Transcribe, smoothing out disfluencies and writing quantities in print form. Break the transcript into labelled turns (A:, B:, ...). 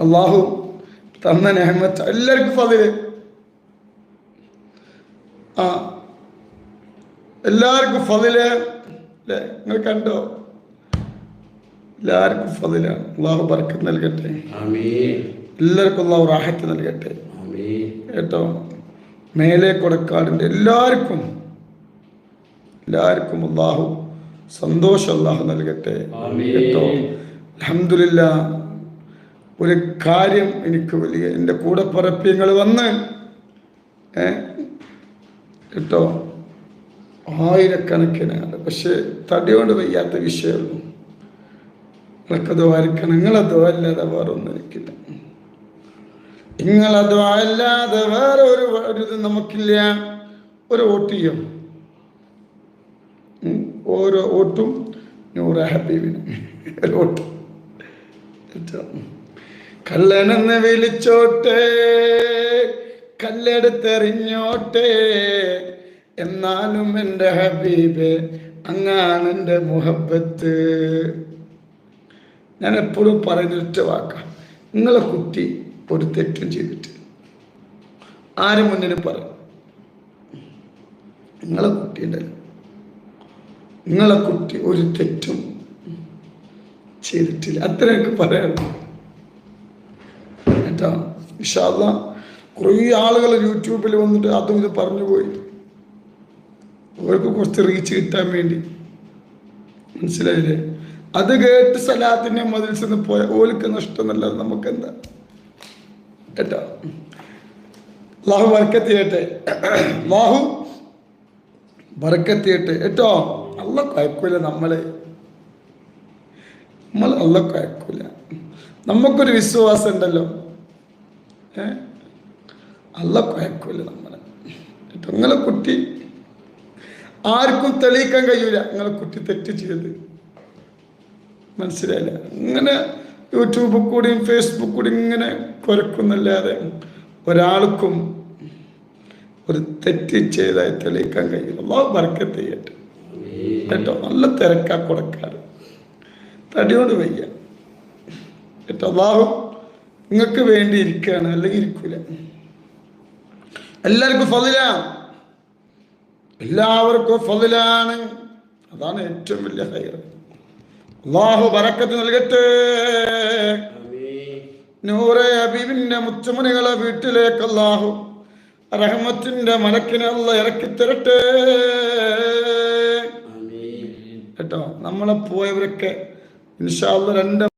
A: അള്ളാഹു തന്ന നിഅമത്ത് എല്ലാവർക്കും ഫളില്. എല്ലാവർക്കും ഫളില് അല്ലേ? നിങ്ങൾ കണ്ടോ? എല്ലാവർക്കും ഫളിലാണ്. അള്ളാഹു ബർക്കത്ത് നൽകട്ടെ. എല്ലാവർക്കും അള്ളാഹു റാഹത്ത് നൽകട്ടെ കേട്ടോ. മേലെ കൊടക്കാടിൻ്റെ എല്ലാവർക്കും അള്ളാഹു സന്തോഷം അള്ളാഹു നൽകട്ടെ കേട്ടോ. അൽഹംദുലില്ലാഹ്. ഒരു കാര്യം എനിക്ക് വലിയ എൻ്റെ കൂടെ പറപ്പിങ്ങൾ വന്ന് കേട്ടോ, ആയിരക്കണക്കിനാണ്. പക്ഷെ തടിയോണ്ട് വയ്യാത്ത വിഷയമുള്ളൂ. നിങ്ങളൊക്കെ ദ്വാരിക്കണം. നിങ്ങളെ ദ്വാ അല്ലാതെ വേറെ ഒന്നും എനിക്കില്ല. നിങ്ങളെ ദ്വാ അല്ലാതെ വേറെ ഒരു ഇത് നമുക്കില്ല. ഒരു വോട്ട് ചെയ്യും. ഓരോ വോട്ടും നൂറ് ഹബീബിന് ഒരു വോട്ട്. കള്ളനെന്ന് വിളിച്ചോട്ടെ, കല്ലെടുത്തെറിഞ്ഞോട്ടെ, എന്നാലും എൻ്റെ ഹബീബ് അങ്ങാണ് എൻ്റെ മുഹബത്ത്. ഞാൻ എപ്പോഴും പറയുന്നൊറ്റ വാക്കാം, നിങ്ങളെ കുട്ടി ഒരു തെറ്റും ചെയ്തിട്ട് ആരും മുന്നിൽ പറയും. നിങ്ങളെ കുട്ടി ഉണ്ടല്ലോ, നിങ്ങളെ കുട്ടി ഒരു തെറ്റും ചെയ്തിട്ടില്ല. അത്ര എനിക്ക് പറയാനുള്ളൂ കേട്ടോ. ഇൻഷാ അല്ലാഹ് കുറേ ആളുകൾ യൂട്യൂബിൽ വന്നിട്ട് അതും ഇത് പറഞ്ഞു പോയി. അവർക്ക് കുറച്ച് റീച്ച് കിട്ടാൻ വേണ്ടി, മനസ്സിലായില്ലേ? അത് കേട്ട് സലാത്തിൻ്റെ മതിൽസ് നിന്ന് പോയ ഓൽക്ക് നഷ്ടമൊന്നുമല്ല, നമുക്കെന്താ കേട്ടോ. അല്ലാഹു ബർക്കത്ത് ചെയ്യട്ടെ, അല്ലാഹു ബർക്കത്ത് ചെയ്യട്ടെ കേട്ടോ. അല്ല കുഴപ്പമില്ല, നമ്മൾ അല്ല കുഴപ്പമില്ല. നമുക്കൊരു വിശ്വാസം ഉണ്ടല്ലോ, അല്ല കുഴപ്പമില്ല നമ്മളെ കേട്ടോ. നിങ്ങളെ കുട്ടി ആർക്കും തെളിയിക്കാൻ കഴിയൂല നിങ്ങളെ കുട്ടി തെറ്റ് ചെയ്ത്, മനസ്സിലായില്ല? ഇങ്ങനെ യൂട്യൂബിൽ കൂടിയും ഫേസ്ബുക്ക് കൂടി ഇങ്ങനെ കുരക്കുന്നല്ലാതെ ഒരാൾക്കും ഒരു തെറ്റ് ചെയ്തായി തെളിയിക്കാൻ കഴിയില്ല. അല്ലാഹു ബർക്കത്ത് ചെയ്യട്ടെ കേട്ടോ. നല്ല തിരക്കാ കൊടുക്കാറ്, തടിയോട് വയ്യ കേട്ടോ. അല്ലാഹു നിങ്ങൾക്ക് വേണ്ടി ഇരിക്കുകയാണ്, അല്ലെങ്കിൽ ഇരിക്കൂല. എല്ലാവർക്കും ഫളിലാണ്, എല്ലാവർക്കും ഫളിലാണ്. അതാണ് ഏറ്റവും വലിയ ഖൈർ. അല്ലാഹു ബറക്കത്ത് നൽകട്ടെ. നൂറെ ഹബീബിന്റെ മുത്തുമണികളെ വീട്ടിലേക്ക് അല്ലാഹു റഹ്മത്തിന്റെ മലക്കിനെ അല്ലാഹു ഇറക്കി തരട്ടെ കേട്ടോ. നമ്മളെ പോയവരൊക്കെ ഇൻഷാ അല്ലാഹ്